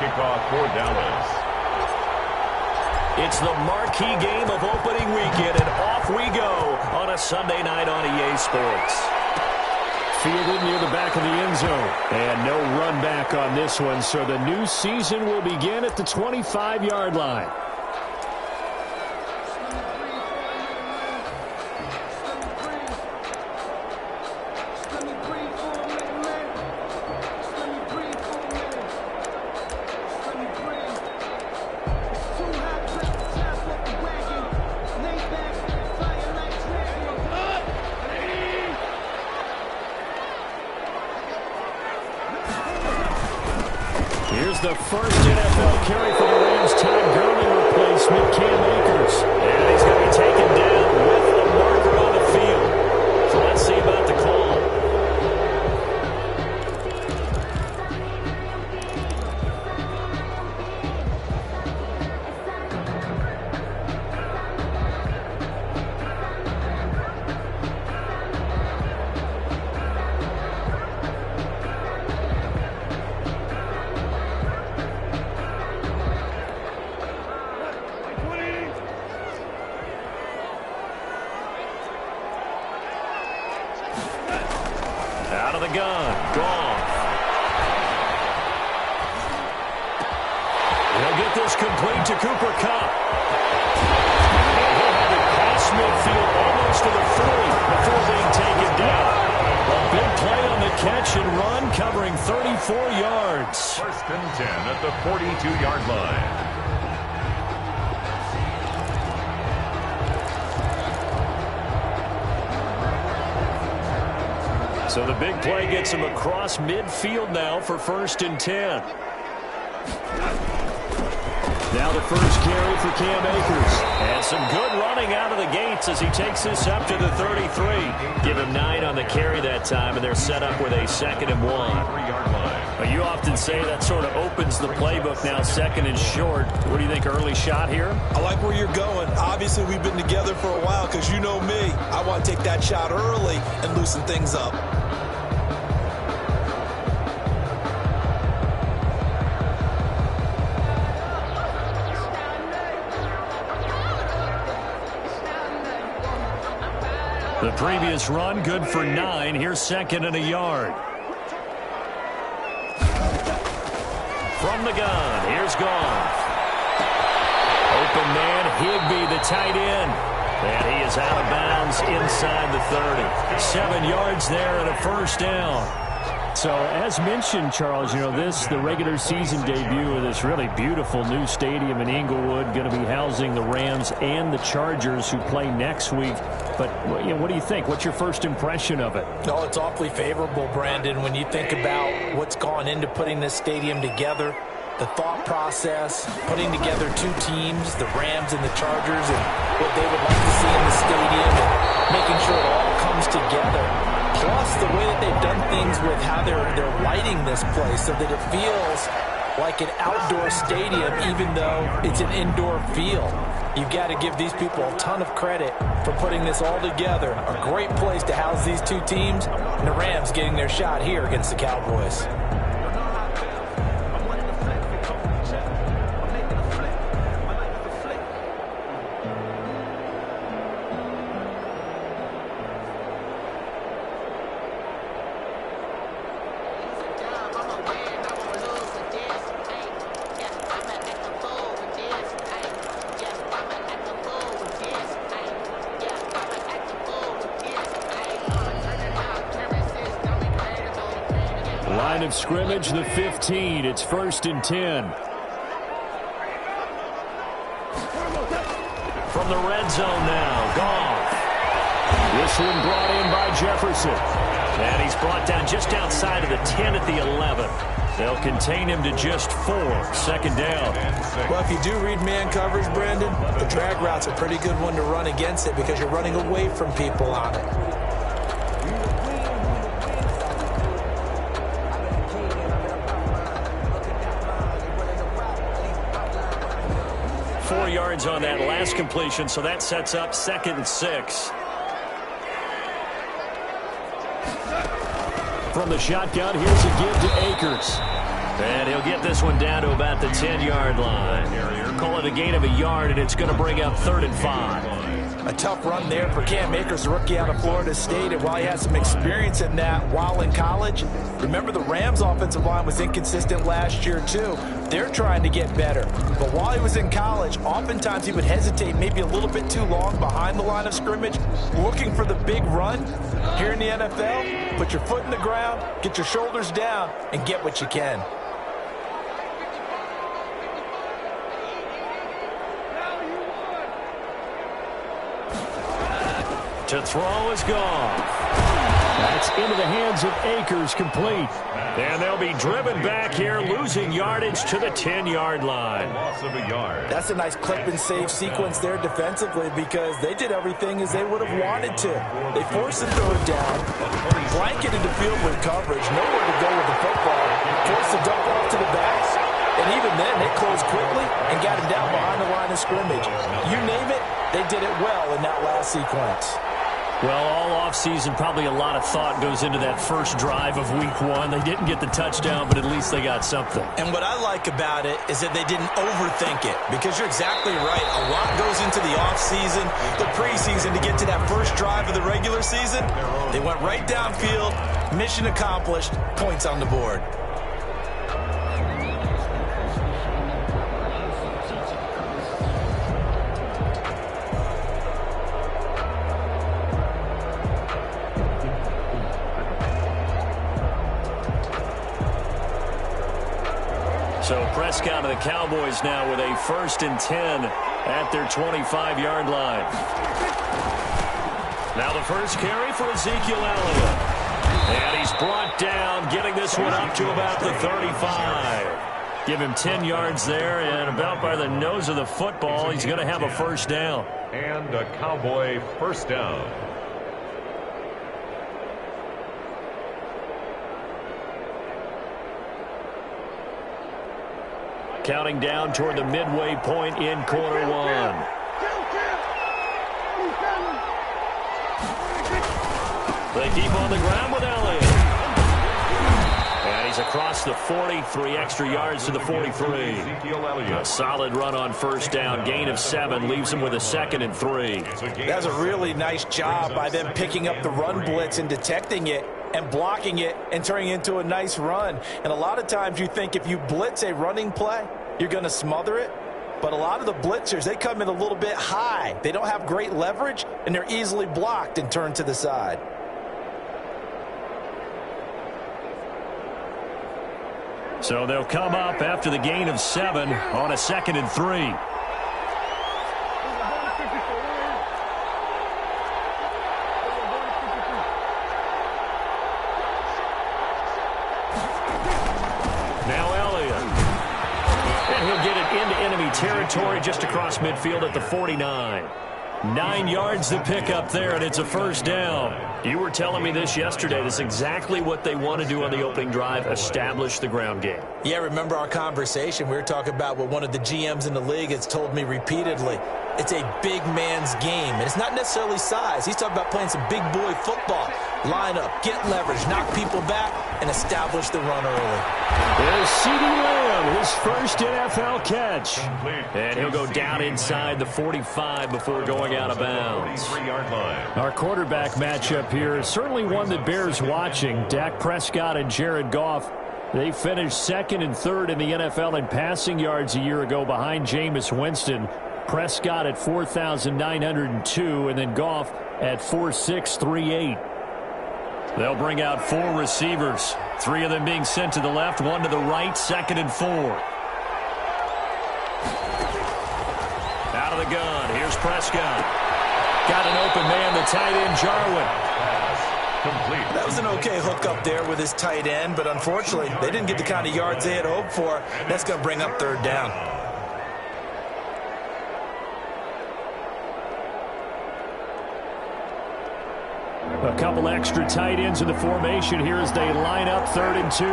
kickoff for Dallas. It's the marquee game of opening weekend, and off we go on a Sunday night on EA Sports. Fielded near the back of the end zone. And no run back on this one, so the new season will begin at the 25-yard line. Here's the first NFL carry for the Rams' Todd Gurley replacement, Cam Akers. And he's going to be taken down with a marker on the field. So let's see about the call. Out of the gun. Gone. He'll get this complete to Cooper Kupp. And he'll have it past midfield almost to the 40 before being taken down. A big play on the catch and run, covering 34 yards. First and 10 at the 42-yard line. So the big play gets him across midfield now for first and 10. Now the first carry for Cam Akers. And some good running out of the gates as he takes this up to the 33. Give him 9 on the carry that time, and they're set up with a 2nd and 1. Well, you often say that sort of opens the playbook now, 2nd and short. What do you think, early shot here? I like where you're going. Obviously, we've been together for a while because you know me. I want to take that shot early and loosen things up. The previous run, good for 9. Here's 2nd and a yard. From the gun, here's Goff. Open man, Higbee, the tight end. And he is out of bounds inside the 30. 7 yards there and a first down. So, as mentioned, Charles, you know, the regular season debut of this really beautiful new stadium in Inglewood, going to be housing the Rams and the Chargers who play next week. But, you know, what do you think? What's your first impression of it? No, it's awfully favorable, Brandon, when you think about what's gone into putting this stadium together, the thought process, putting together two teams, the Rams and the Chargers, and what they would like to see in the stadium, and making sure it all comes together. Plus, the way that they've done things with how they're lighting this place so that it feels like an outdoor stadium even though it's an indoor field. You've got to give these people a ton of credit for putting this all together. A great place to house these two teams, and the Rams getting their shot here against the Cowboys. Line of scrimmage, the 15. It's 1st and 10. From the red zone now, Goff. This one brought in by Jefferson. And he's brought down just outside of the 10 at the 11. They'll contain him to just 4. 2nd down. Well, if you do read man coverage, Brandon, the drag route's a pretty good one to run against it because you're running away from people on it. 4 yards on that last completion, so that sets up 2nd and 6. From the shotgun, here's a give to Akers. And he'll get this one down to about the 10-yard line. Call it a gain of a yard, and it's going to bring up 3rd and 5. A tough run there for Cam Akers, a rookie out of Florida State. And while he had some experience in that while in college, remember the Rams' offensive line was inconsistent last year too. They're trying to get better. But while he was in college, oftentimes he would hesitate maybe a little bit too long behind the line of scrimmage, looking for the big run. Here in the NFL, put your foot in the ground, get your shoulders down, and get what you can. To throw is gone. That's into the hands of Akers, complete. And they'll be driven back here, losing yardage to the 10-yard line. Loss of a yard. That's a nice clip and save sequence there defensively because they did everything as they would have wanted to. They forced the third down, blanketed the field with coverage, nowhere to go with the football, forced the dump off to the backs, and even then they closed quickly and got him down behind the line of scrimmage. You name it, they did it well in that last sequence. Well, all offseason, probably a lot of thought goes into that first drive of Week 1. They didn't get the touchdown, but at least they got something. And what I like about it is that they didn't overthink it, because you're exactly right. A lot goes into the offseason, the preseason to get to that first drive of the regular season. They went right downfield, mission accomplished, points on the board. So Prescott of the Cowboys now with a 1st and 10 at their 25-yard line. Now the first carry for Ezekiel Elliott. And he's brought down, getting this one up to about the 35. Give him 10 yards there, and about by the nose of the football, he's going to have a first down. And a Cowboy first down. Counting down toward the midway point in quarter 1. They keep on the ground with Elliott. And he's across the 40, 3 extra yards to the 43. A solid run on first down, gain of 7, leaves him with a 2nd and 3. That's a really nice job by them picking up the run blitz and detecting it and blocking it and turning it into a nice run. And a lot of times you think if you blitz a running play, you're going to smother it. But a lot of the blitzers, they come in a little bit high. They don't have great leverage, and they're easily blocked and turned to the side. So they'll come up after the gain of 7 on a 2nd and 3. Territory just across midfield at the 49. 9 yards to pick up there, and it's a first down. You were telling me this yesterday. This is exactly what they want to do on the opening drive, establish the ground game. Yeah, remember our conversation? We were talking about what one of the GMs in the league has told me repeatedly. It's a big man's game, and it's not necessarily size. He's talking about playing some big boy football. Line up, get leverage, knock people back, and establish the run early. There's CeeDee Lamb, his first NFL catch. And he'll go down inside the 45 before going out of bounds. Our quarterback matchup here is certainly one that bears watching. Dak Prescott and Jared Goff. They finished 2nd and 3rd in the NFL in passing yards a year ago behind Jameis Winston. Prescott at 4,902, and then Goff at 4,638. They'll bring out 4 receivers, 3 of them being sent to the left, 1 to the right, 2nd and 4. Out of the gun, here's Prescott. Got an open man, the tight end, Jarwin. Complete. That was an okay hook up there with his tight end, but unfortunately, they didn't get the kind of yards they had hoped for. That's going to bring up 3rd down. A couple extra tight ends in the formation here as they line up 3rd and 2.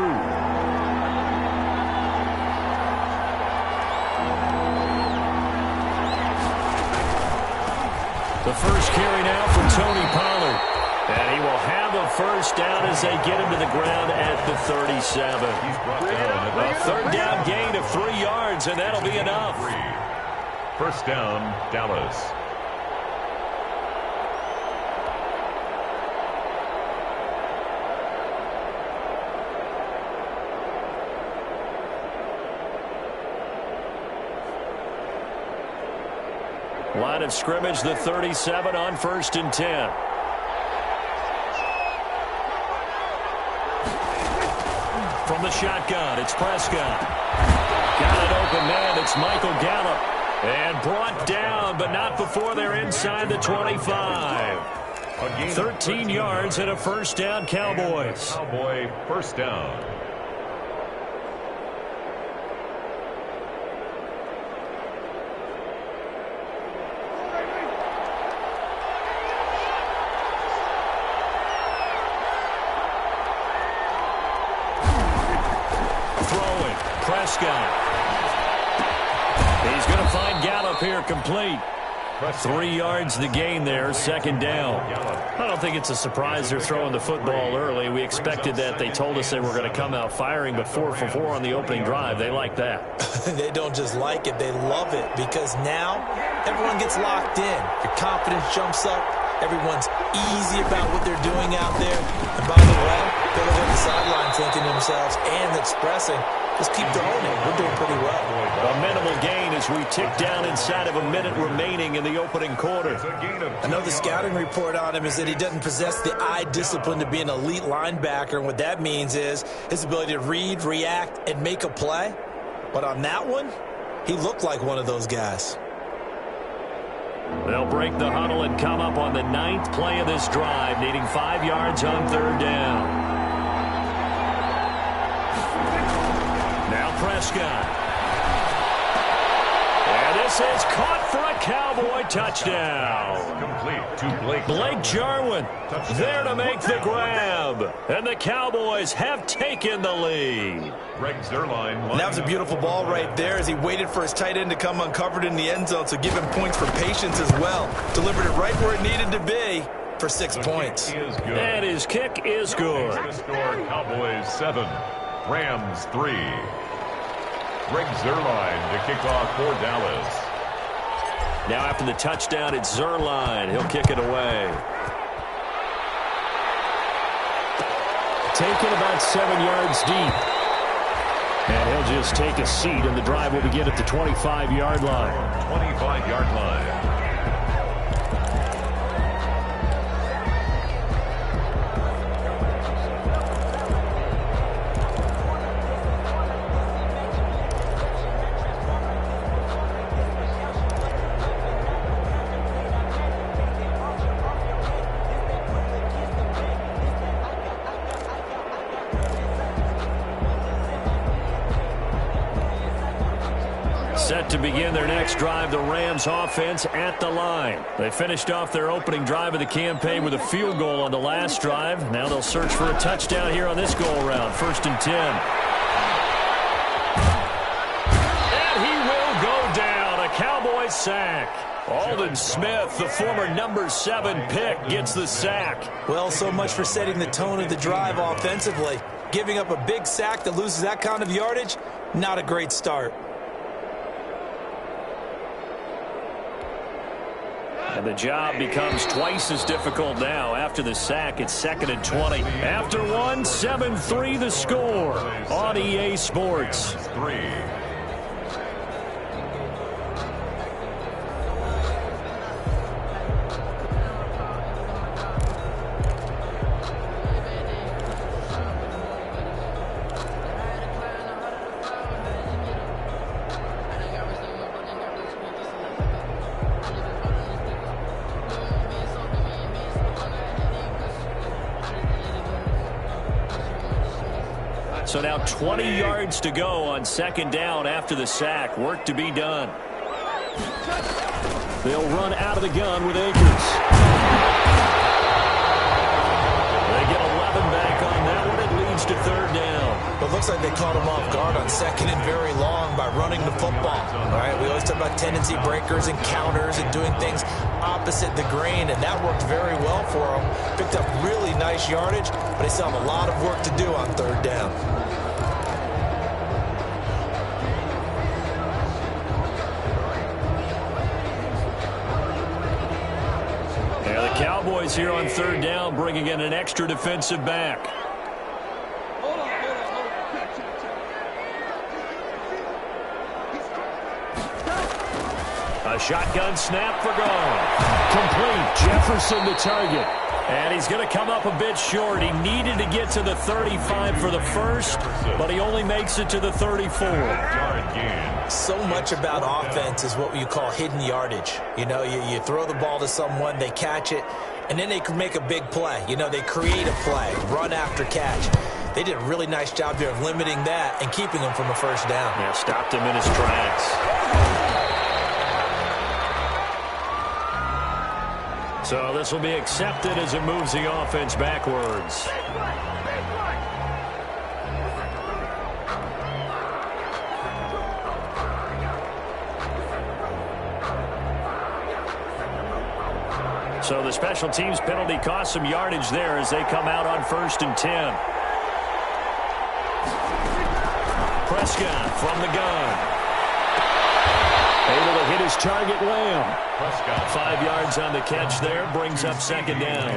The first carry now from Tony Pollard. And he will have a first down as they get him to the ground at the 37. A third down gain of 3 yards, and that'll be enough. First down, Dallas. Line of scrimmage, the 37 on 1st and 10. From the shotgun, it's Prescott. Got an open man, it's Michael Gallup. And brought down, but not before they're inside the 25. 13 yards and a first down, Cowboys. Cowboy first down. Prescott. He's going to find Gallup here complete. 3 yards the gain there, second down. I don't think it's a surprise they're throwing the football early. We expected that. They told us they were going to come out firing, but 4 for 4 on the opening drive. They like that. They don't just like it, they love it, because now everyone gets locked in. Your confidence jumps up. Everyone's easy about what they're doing out there. And by the way, they're looking at the sideline thinking to themselves and expressing, just keep throwing it. We're doing pretty well. A minimal gain as we tick down inside of a minute remaining in the opening quarter. I know the scouting report on him is that he doesn't possess the eye discipline to be an elite linebacker. And what that means is his ability to read, react, and make a play. But on that one, he looked like one of those guys. They'll break the huddle and come up on the 9th play of this drive, needing 5 yards on 3rd down. Now Prescott. And this is caught for a Cowboy touchdown. Complete to Blake Jarwin there to make the grab. And the Cowboys have taken the lead. Greg Zuerlein. And that was a beautiful ball right there as he waited for his tight end to come uncovered in the end zone, so give him points for patience as well. Delivered it right where it needed to be for 6 points. And his kick is good. The score, Cowboys 7, Rams 3. Greg Zuerlein to kick off for Dallas. Now after the touchdown, it's Zuerlein. He'll kick it away. Taken about 7 yards deep. And he'll just take a seat, and the drive will begin at the 25-yard line. 25-yard line. Set to begin their next drive, the Rams offense at the line. They finished off their opening drive of the campaign with a field goal on the last drive. Now they'll search for a touchdown here on this go-around. 1st and 10. And he will go down. A Cowboy sack. Aldon Smith, the former number 7 pick, gets the sack. Well, so much for setting the tone of the drive offensively. Giving up a big sack that loses that kind of yardage, not a great start. And the job becomes twice as difficult now. After the sack, it's 2nd and 20. After one, 7-3 the score on EA Sports. 3. So now 20 yards to go on 2nd down after the sack. Work to be done. They'll run out of the gun with Akers. They get 11 back on that one. It leads to 3rd down. But it looks like they caught him off guard on 2nd and very long by running running the football. All right, we always talk about tendency breakers and counters and doing things opposite the grain, and that worked very well for them. Picked up really nice yardage, but they still have a lot of work to do on third down. Yeah, the Cowboys here on third down, bringing in an extra defensive back. A shotgun snap for goal. Complete. Jefferson the target. And he's going to come up a bit short. He needed to get to the 35 for the first, but he only makes it to the 34. So much about offense is what you call hidden yardage. You know, you throw the ball to someone, they catch it, and then they can make a big play. You know, they create a play, run after catch. They did a really nice job here of limiting that and keeping him from a first down. Yeah, stopped him in his tracks. So this will be accepted as it moves the offense backwards. So the special teams penalty cost some yardage there as they come out on 1st and 10. Prescott from the gun. Able to hit his target, Lamb. 5 yards on the catch there, brings up 2nd down.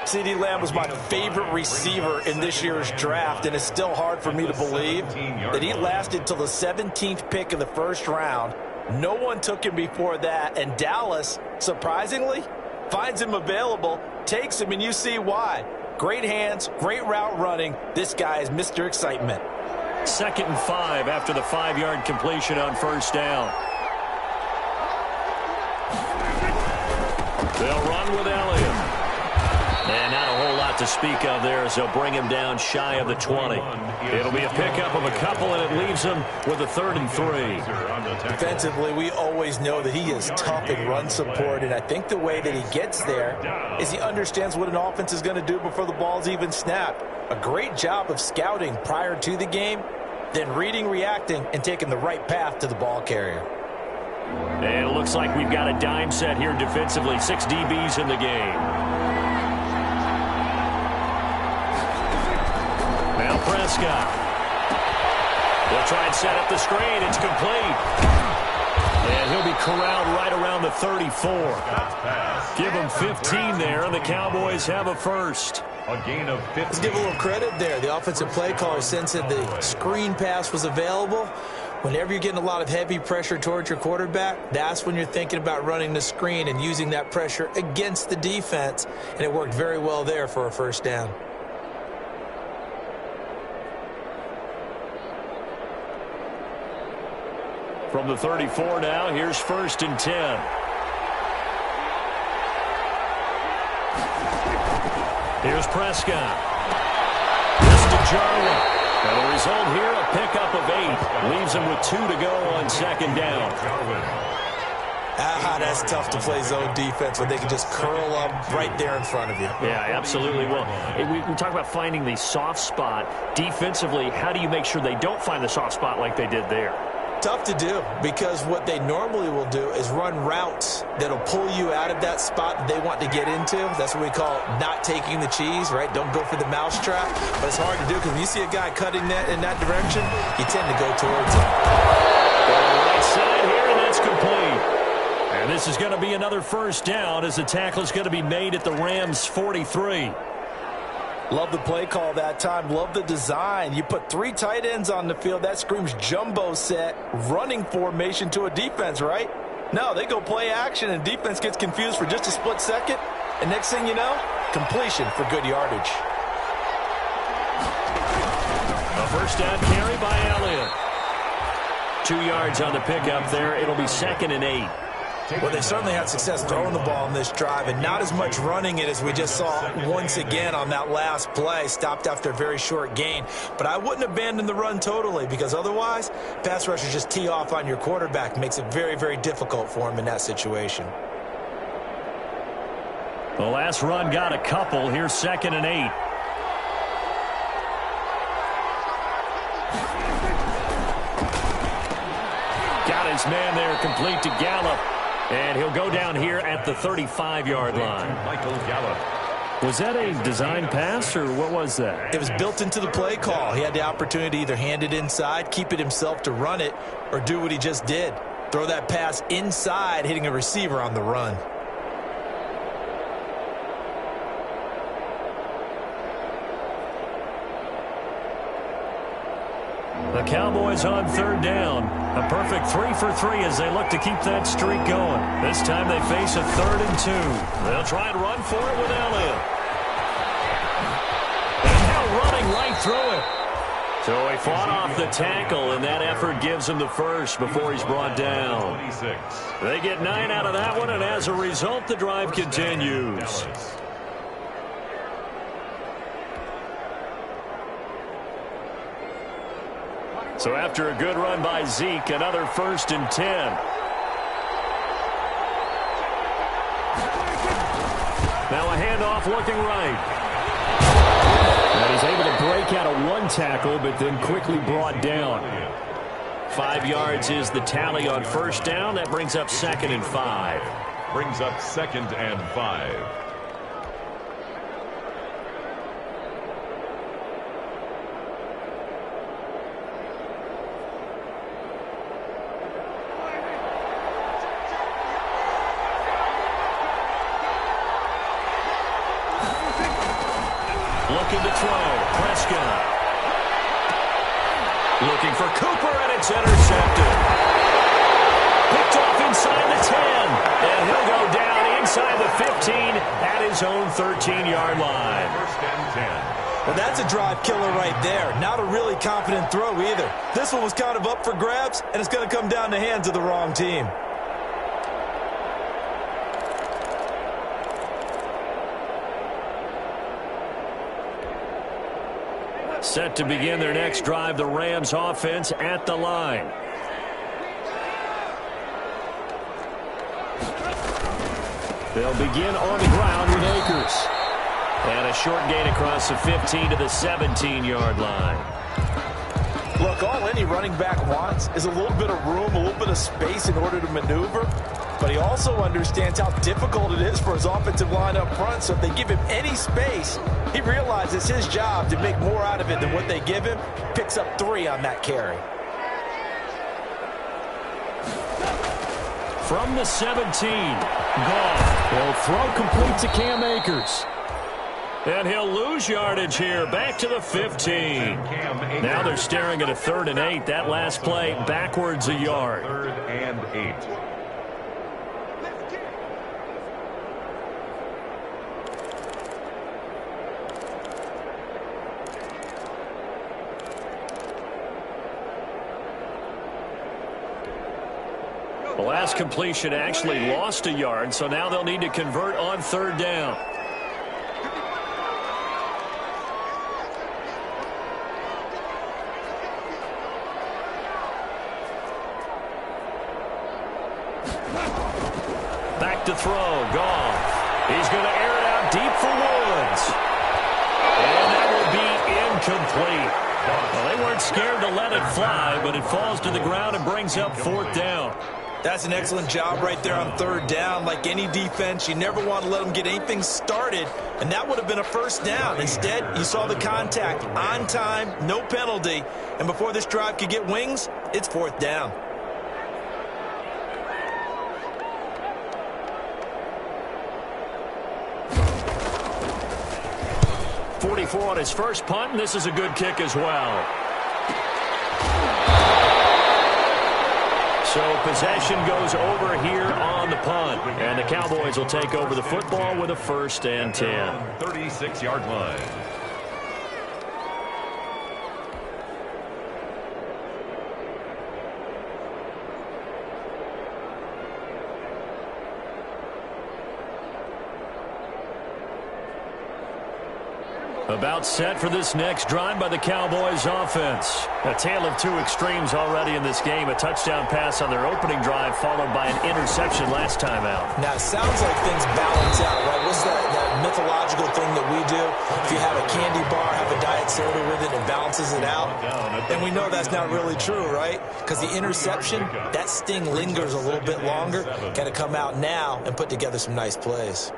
CeeDee Lamb was my favorite receiver in this year's draft, and it's still hard for me to believe that he lasted till the 17th pick of the first round. No one took him before that, and Dallas, surprisingly, finds him available, takes him, and you see why. Great hands, great route running. This guy is Mr. Excitement. 2nd and 5 after the 5-yard completion on 1st down. They'll run with Elliott. And not a whole lot to speak of there as they'll bring him down shy of the 20. It'll be a pickup of a couple, and it leaves him with a 3rd and 3. Defensively, we always know that he is tough in run support, and I think the way that he gets there is he understands what an offense is going to do before the ball's even snapped. A great job of scouting prior to the game, then reading, reacting, and taking the right path to the ball carrier. And it looks like we've got a dime set here defensively. 6 DBs in the game. Now Prescott. They'll try and set up the screen. It's complete. And he'll be corralled right around the 34. Give him 15 there, and the Cowboys have a first. A gain of 50. Let's give a little credit there. The offensive play caller sensed that the screen pass was available. Whenever you're getting a lot of heavy pressure towards your quarterback, that's when you're thinking about running the screen and using that pressure against the defense. And it worked very well there for a first down. From the 34 now, here's 1st and 10. Here's Prescott. This to Jarwin. And the result here, a pickup of 8. Leaves him with 2 to go on 2nd down. That's tough to play zone defense when they can just curl up right there in front of you. Yeah, absolutely. Well, we talk about finding the soft spot. Defensively, how do you make sure they don't find the soft spot like they did there? Tough to do, because what they normally will do is run routes that'll pull you out of that spot that they want to get into. That's what we call not taking the cheese, right? Don't go for the mousetrap. But it's hard to do because when you see a guy cutting that in that direction, you tend to go towards him. Right side here, and that's complete. And this is going to be another first down as the tackle is going to be made at the Rams' 43. Love the play call that time. Love the design. You put 3 tight ends on the field. That screams jumbo set, running formation to a defense, right? No, they go play action, and defense gets confused for just a split second. And next thing you know, completion for good yardage. A first down carry by Elliott. 2 yards on the pickup there. It'll be 2nd and 8. Well, they certainly had success throwing the ball in this drive, and not as much running it as we just saw once again on that last play. Stopped after a very short gain. But I wouldn't abandon the run totally, because otherwise, pass rushers just tee off on your quarterback. Makes it very, very difficult for him in that situation. The last run got a couple. Here's 2nd and 8. his man there complete to Gallup. And he'll go down here at the 35-yard line. Michael Gallup. Was that a design pass, or what was that? It was built into the play call. He had the opportunity to either hand it inside, keep it himself to run it, or do what he just did. Throw that pass inside, hitting a receiver on the run. The Cowboys on third down. A perfect 3 for 3 as they look to keep that streak going. This time they face a 3rd and 2. They'll try and run for it with Elliott. And now running right through it. So he fought off the tackle, and that effort gives him the first before he's brought down. 26. They get 9 out of that one, and as a result, the drive continues. So after a good run by Zeke, another 1st and 10. Now a handoff looking right. And he's able to break out of one tackle, but then quickly brought down. 5 yards is the tally on 1st down. That brings up 2nd and 5. Brings up 2nd and 5. Looking to throw. Prescott. Looking for Cooper, and it's intercepted. Picked off inside the 10. And he'll go down inside the 15 at his own 13-yard line. 1st and 10. Well, that's a drive killer right there. Not a really confident throw either. This one was kind of up for grabs, and it's going to come down the hands of the wrong team. Set to begin their next drive, the Rams offense at the line. They'll begin on the ground with Akers. And a short gain across the 15 to the 17-yard line. Look, all any running back wants is a little bit of room, a little bit of space in order to maneuver. But he also understands how difficult it is for his offensive line up front. So if they give him any space, he realizes his job to make more out of it than what they give him. Picks up 3 on that carry. From the 17, Goff will throw complete to Cam Akers. And he'll lose yardage here, back to the 15. Now they're staring at a 3rd and 8. That last play backwards a yard. 3rd and 8. The last completion actually lost a yard, so now they'll need to convert on 3rd down. Back to throw, Goff. He's going to air it out deep for Woods. And that will be incomplete. Well, they weren't scared to let it fly, but it falls to the ground and brings up 4th down. That's an excellent job right there on 3rd down. Like any defense, you never want to let them get anything started, and that would have been a 1st down. Instead, you saw the contact on time, no penalty, and before this drive could get wings, it's 4th down. On his first punt, and this is a good kick as well. So possession goes over here on the punt, and the Cowboys will take over the football with a 1st and 10. 36-yard line. About set for this next drive by the Cowboys offense. A tale of two extremes already in this game. A touchdown pass on their opening drive followed by an interception last time out. Now, it sounds like things balance out, right? What's that mythological thing that we do? If you have a candy bar, have a diet soda with it, it balances it out. And we know that's not really true, right? Because the interception, that sting lingers a little bit longer. Got to come out now and put together some nice plays.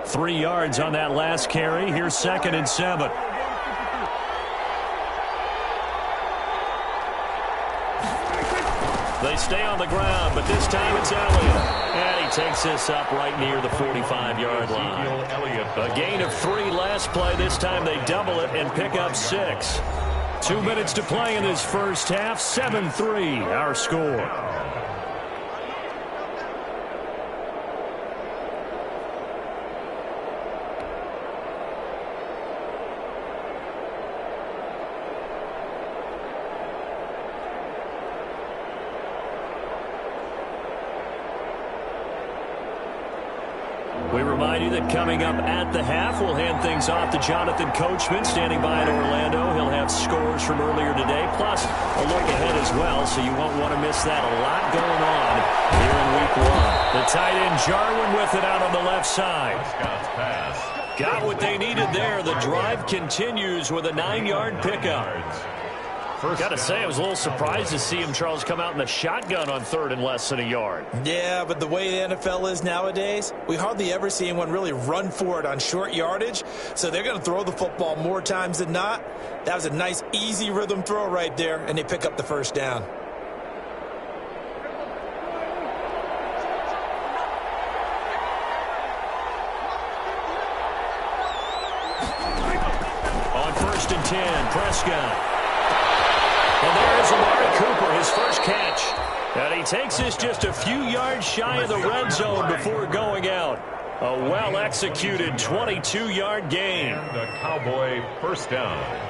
Three yards on that last carry. Here's 2nd and 7. They stay on the ground, but this time it's Elliott. And he takes this up right near the 45-yard line. A gain of 3 last play. This time they double it and pick up 6. 2 minutes to play in this first half. 7-3, our score. We remind you that coming up at the half, we'll hand things off to Jonathan Coachman, standing by in Orlando. He'll have scores from earlier today, plus a look ahead as well, so you won't want to miss that. A lot going on here in Week 1. The tight end Jarwin with it out on the left side. Got what they needed there. The drive continues with a 9-yard pickup. Got to say, I was a little surprised to see him, Charles, come out in the shotgun on 3rd and less than a yard. Yeah, but the way the NFL is nowadays, we hardly ever see anyone really run for it on short yardage. So they're going to throw the football more times than not. That was a nice, easy rhythm throw right there, and they pick up the first down. On 1st and 10, Prescott. And there's Amari Cooper, his first catch. And he takes this just a few yards shy of the red zone before going out. A well-executed 22-yard gain. The Cowboy first down.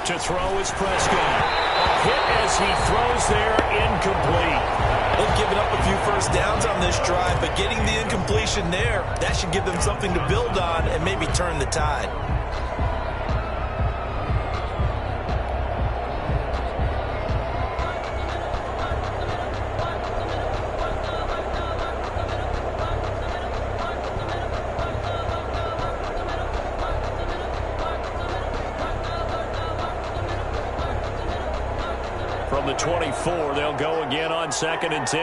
To throw is Prescott. Hit as he throws there, incomplete. They've given up a few first downs on this drive, but getting the incompletion there, that should give them something to build on and maybe turn the tide. From the 24, they'll go again on 2nd and 10.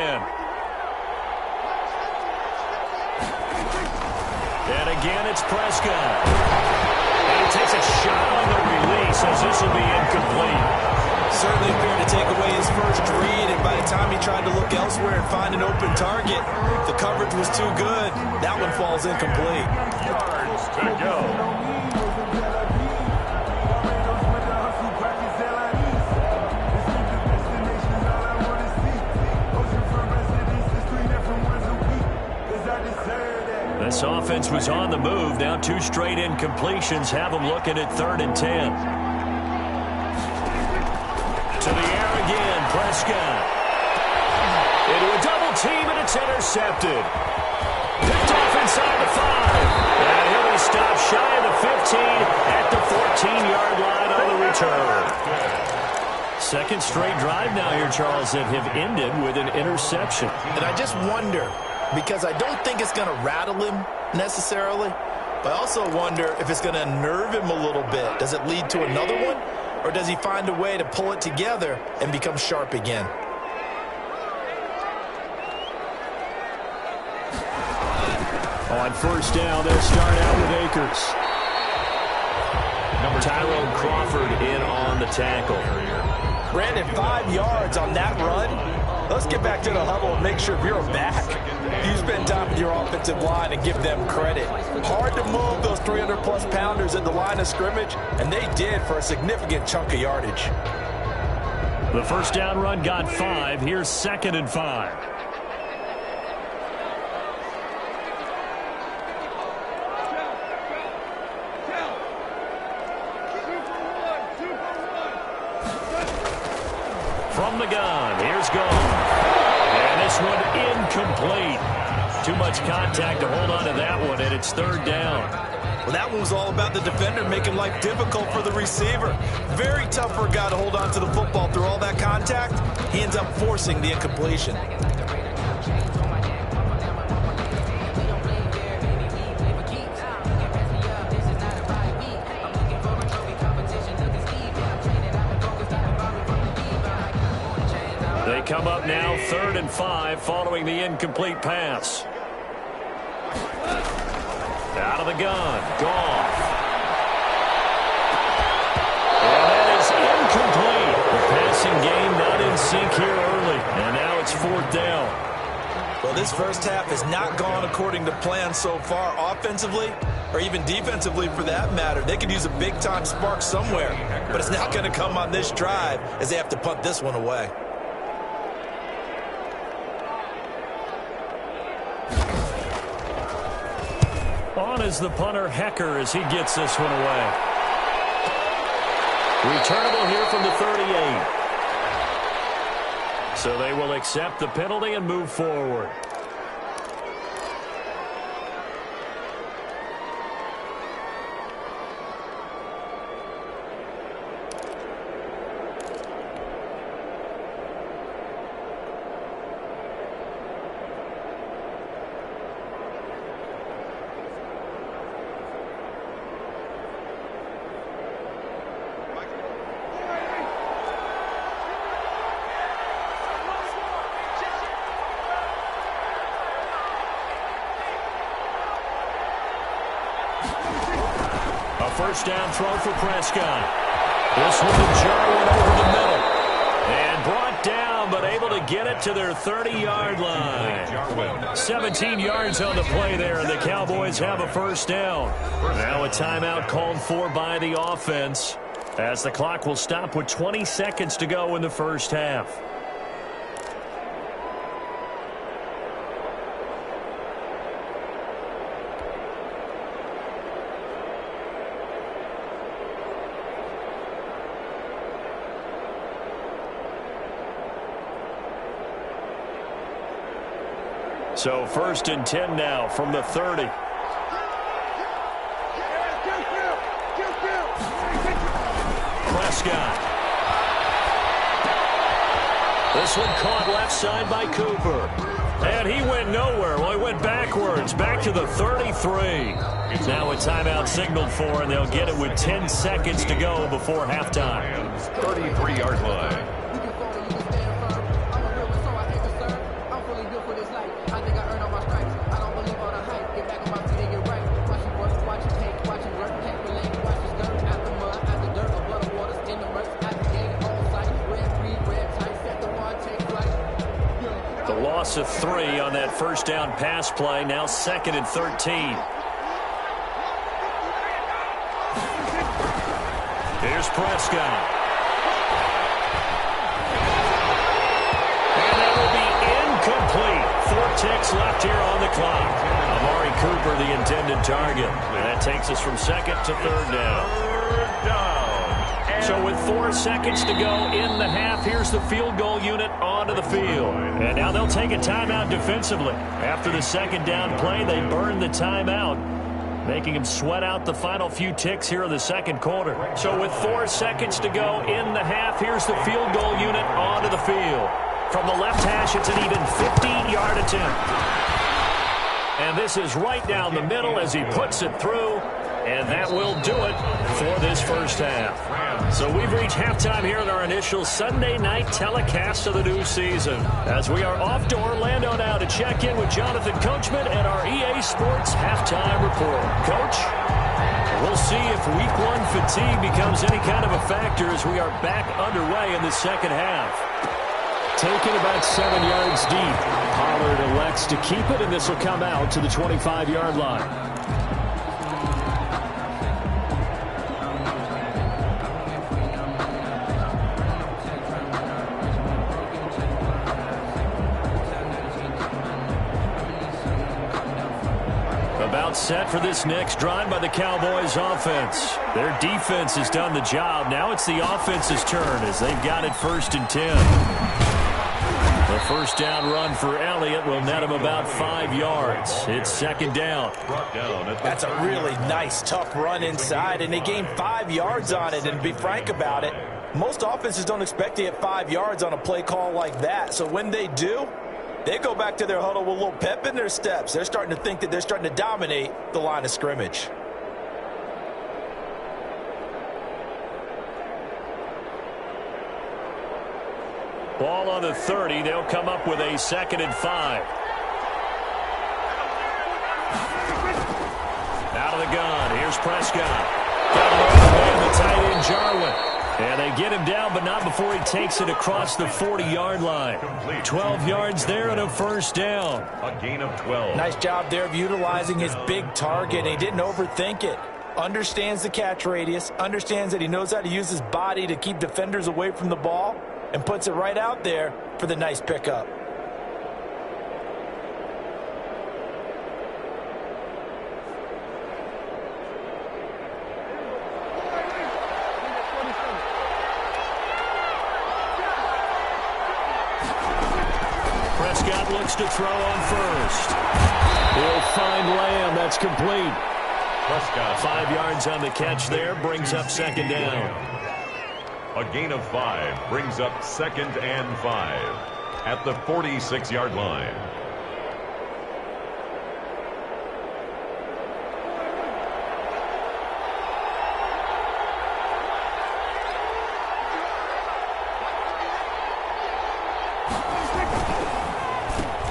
And again, it's Prescott. And he takes a shot on the release as this will be incomplete. Certainly appeared to take away his first read, and by the time he tried to look elsewhere and find an open target, the coverage was too good. That one falls incomplete. Yards to go. This offense was on the move. Now 2 straight incompletions have them looking at 3rd and 10. To the air again, Prescott. Into a double team, and it's intercepted. Picked off inside the 5. And he'll be stopped shy of the 15 at the 14-yard line on the return. Second straight drive now here, Charles, that have ended with an interception. And I just wonder, because I don't think it's going to rattle him necessarily, but I also wonder if it's going to unnerve him a little bit. Does it lead to another one, or does he find a way to pull it together and become sharp again? On first down, they'll start out with Akers. Tyrone Crawford in on the tackle. Brandon, 5 yards on that run. Let's get back to the huddle and make sure you're back. You spend time with your offensive line and give them credit. Hard to move those 300-plus pounders at the line of scrimmage, and they did for a significant chunk of yardage. The first down run got 5. Here's 2nd and 5. From the gun, here's Goff. And this one incomplete. Too much contact to hold on to that one, and it's 3rd down. Well, that one was all about the defender making life difficult for the receiver. Very tough for a guy to hold on to the football through all that contact. He ends up forcing the incompletion. They come up now 3rd and 5 following the incomplete pass. Out of the gun, Goff. And that is incomplete. The passing game not in sync here early. And now it's 4th down. Well, this first half has not gone according to plan so far offensively or even defensively for that matter. They could use a big-time spark somewhere, but it's not going to come on this drive as they have to punt this one away. On is the punter, Hecker, as he gets this one away. Returnable here from the 38. So they will accept the penalty and move forward. First down throw for Prescott. This one to Jarwin over the middle. And brought down, but able to get it to their 30-yard line. 17 yards on the play there, and the Cowboys have a first down. Now a timeout called for by the offense, as the clock will stop with 20 seconds to go in the first half. So 1st and 10 now from the 30. Prescott. This one caught left side by Cooper. And he went nowhere. Well, he went backwards, back to the 33. Now a timeout signaled for, and they'll get it with 10 seconds to go before halftime. 33-yard line. Loss of 3 on that first down pass play. Now 2nd and 13. Here's Prescott. And that will be incomplete. 4 ticks left here on the clock. Amari Cooper, the intended target. And that takes us from 2nd to 3rd down. Third down. So with 4 seconds to go in the half, here's the field goal unit onto the field. And now they'll take a timeout defensively. After the 2nd down play, they burn the timeout, making them sweat out the final few ticks here in the 2nd quarter. So with 4 seconds to go in the half, here's the field goal unit onto the field. From the left hash, it's an even 50-yard attempt. And this is right down the middle as he puts it through. And that will do it for this first half. So we've reached halftime here in our initial Sunday night telecast of the new season, as we are off to Orlando now to check in with Jonathan Coachman and our EA Sports halftime report. Coach, we'll see if Week 1 fatigue becomes any kind of a factor as we are back underway in the second half. taken about 7 yards deep. Pollard elects to keep it, and this will come out to the 25-yard line. About set for this next drive by the Cowboys offense. Their defense has done the job. Now it's the offense's turn as they've got it 1st and 10. The first down run for Elliott will net him about 5 yards. It's 2nd down. That's a really nice, tough run inside, and they gained 5 yards on it. And to be frank about it, most offenses don't expect to get 5 yards on a play call like that. So when they do, they go back to their huddle with a little pep in their steps. They're starting to think that they're starting to dominate the line of scrimmage. Ball on the 30. They'll come up with a 2nd and 5. Out of the gun. Here's Prescott. Got an open man, the tight end, Jarwin. And they get him down, but not before he takes it across the 40-yard line. 12 yards there and a 1st down. A gain of 12. Nice job there of utilizing his big target. He didn't overthink it. Understands the catch radius. Understands that he knows how to use his body to keep defenders away from the ball. And puts it right out there for the nice pickup. Prescott looks to throw on 1st. He'll find Lamb. That's complete. Prescott. 5 yards on the catch there. Brings up 2nd down. A gain of 5 brings up 2nd and 5 at the 46-yard line.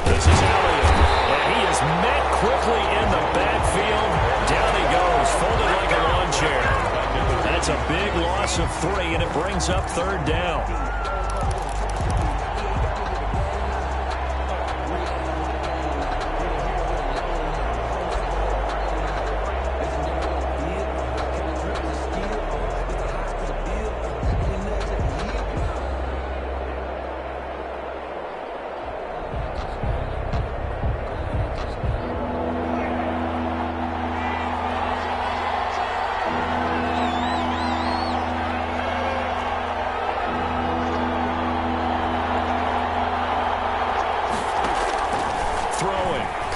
This is Elliott, and he is met quickly in the backfield. Down he goes, folded like a lawn chair. That's a big loss of 3, and it brings up 3rd down.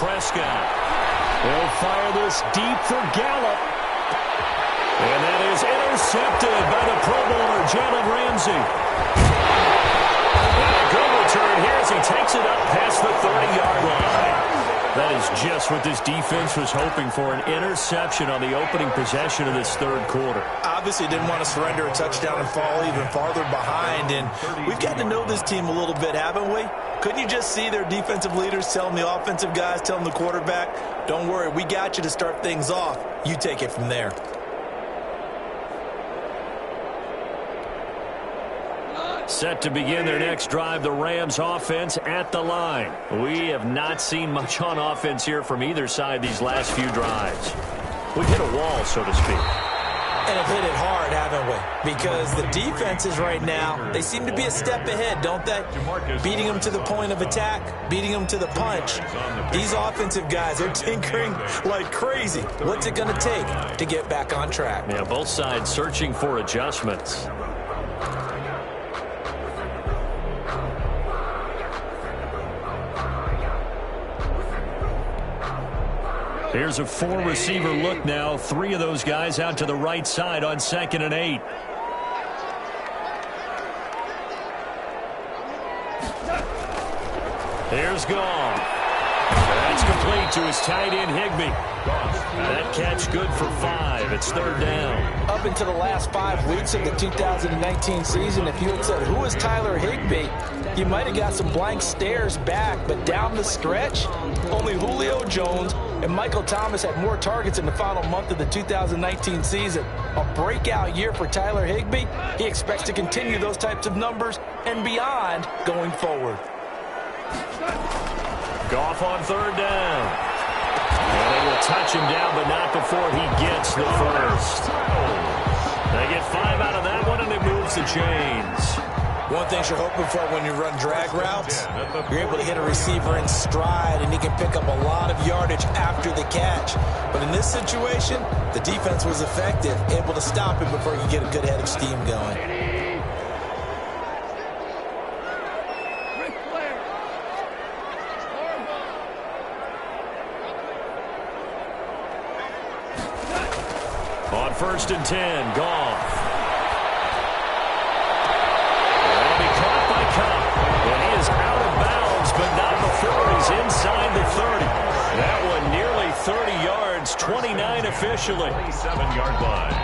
Prescott. They'll fire this deep for Gallup. And that is intercepted by the Pro Bowler, Jalen Ramsey. And a good return here as he takes it up past the 30-yard line. That is just what this defense was hoping for, an interception on the opening possession of this 3rd quarter. Obviously didn't want to surrender a touchdown and fall even farther behind. And we've got to know this team a little bit, haven't we? Couldn't you just see their defensive leaders telling the offensive guys, telling the quarterback, don't worry, we got you to start things off. You take it from there. Set to begin their next drive, the Rams offense at the line. We have not seen much on offense here from either side these last few drives. We've hit a wall, so to speak. And have hit it hard, haven't we? Because the defenses right now, they seem to be a step ahead, don't they? Beating them to the point of attack, beating them to the punch. These offensive guys are tinkering like crazy. What's it going to take to get back on track? Yeah, both sides searching for adjustments. Here's a 4-receiver look now. 3 of those guys out to the right side on 2nd and 8. Here's Gall. That's complete to his tight end, Higbee. That catch good for 5. It's 3rd down. Up into the last 5 weeks of the 2019 season, if you had said, who is Tyler Higbee, you might have got some blank stares back. But down the stretch, only Julio Jones, And Michael Thomas had more targets in the final month of the 2019 season. A breakout year for Tyler Higbee. He expects to continue those types of numbers and beyond going forward. Goff on third down. And they will touch him down, but not before he gets the first. They get 5 out of that one, and it moves the chains. One thing you're hoping for when you run drag routes, you're able to hit a receiver in stride, and he can pick up a lot of yardage after the catch. But in this situation, the defense was effective, able to stop him before he could get a good head of steam going. On 1st and 10, Goff. And he is out of bounds, but not before he's inside the 30. That one nearly 30 yards, 29 officially. 27-yard line.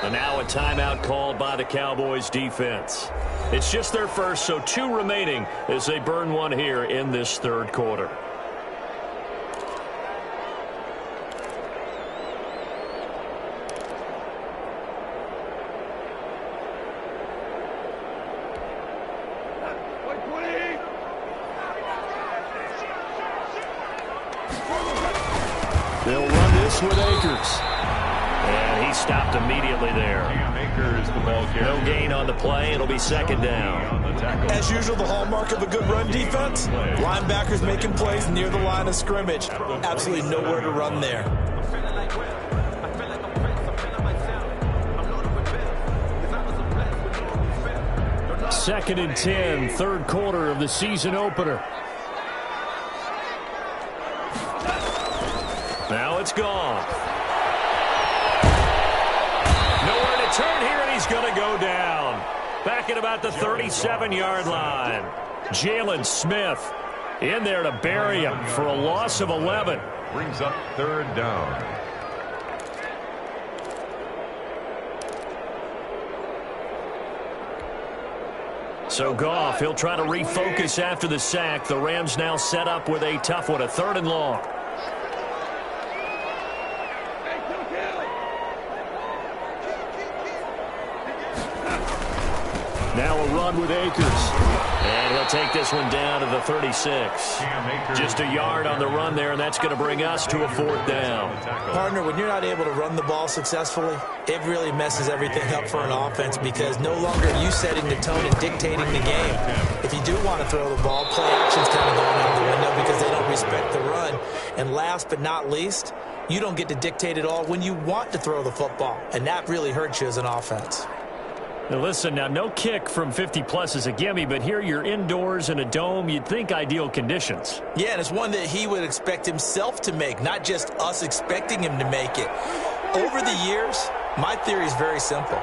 And now a timeout called by the Cowboys defense. It's just their first, so 2 remaining as they burn one here in this third quarter. They'll run this with Akers. And he stopped immediately there. No gain on the play. It'll be 2nd down. As usual, the hallmark of a good run defense, linebackers making plays near the line of scrimmage. Absolutely nowhere to run there. Second and 10, third quarter of the season opener. Now it's gone. Turn here, and he's going to go down. Back at about the 37-yard line. Jalen Smith in there to bury him for a loss of 11. Brings up 3rd down. So Goff, he'll try to refocus after the sack. The Rams now set up with a tough one, a 3rd and long. Now a run with Akers. And he'll take this one down to the 36. Just a yard on the run there, and that's going to bring us to a 4th down. Partner, when you're not able to run the ball successfully, it really messes everything up for an offense because no longer are you setting the tone and dictating the game. If you do want to throw the ball, play action's kind of going out the window because they don't respect the run. And last but not least, you don't get to dictate it all when you want to throw the football, and that really hurts you as an offense. Now listen, now no kick from 50-plus is a gimme, but here you're indoors in a dome. You'd think ideal conditions. Yeah, and it's one that he would expect himself to make, not just us expecting him to make it. Over the years, my theory is very simple.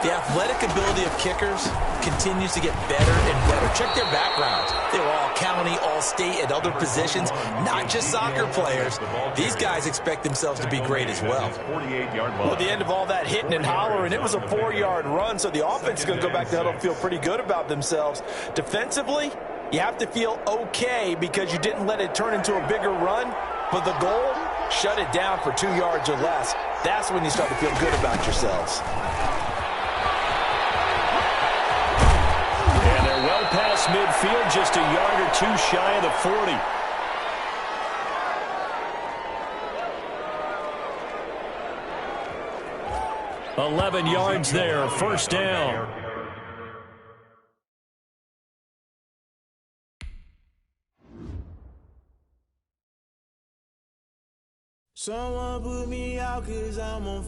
The athletic ability of kickers continues to get better and better. Check their backgrounds. They were all county, all state, at other positions, not just soccer players. These guys expect themselves to be great as well. Well, at the end of all that hitting and hollering, it was a 4-yard run, so the offense is going to go back to huddle and feel pretty good about themselves. Defensively, you have to feel okay because you didn't let it turn into a bigger run, but the goal, shut it down for 2 yards or less. That's when you start to feel good about yourselves. Past midfield, just a yard or 2 shy of the 40. $11 yards there, 1st down. Someone put me out 'cause I'm on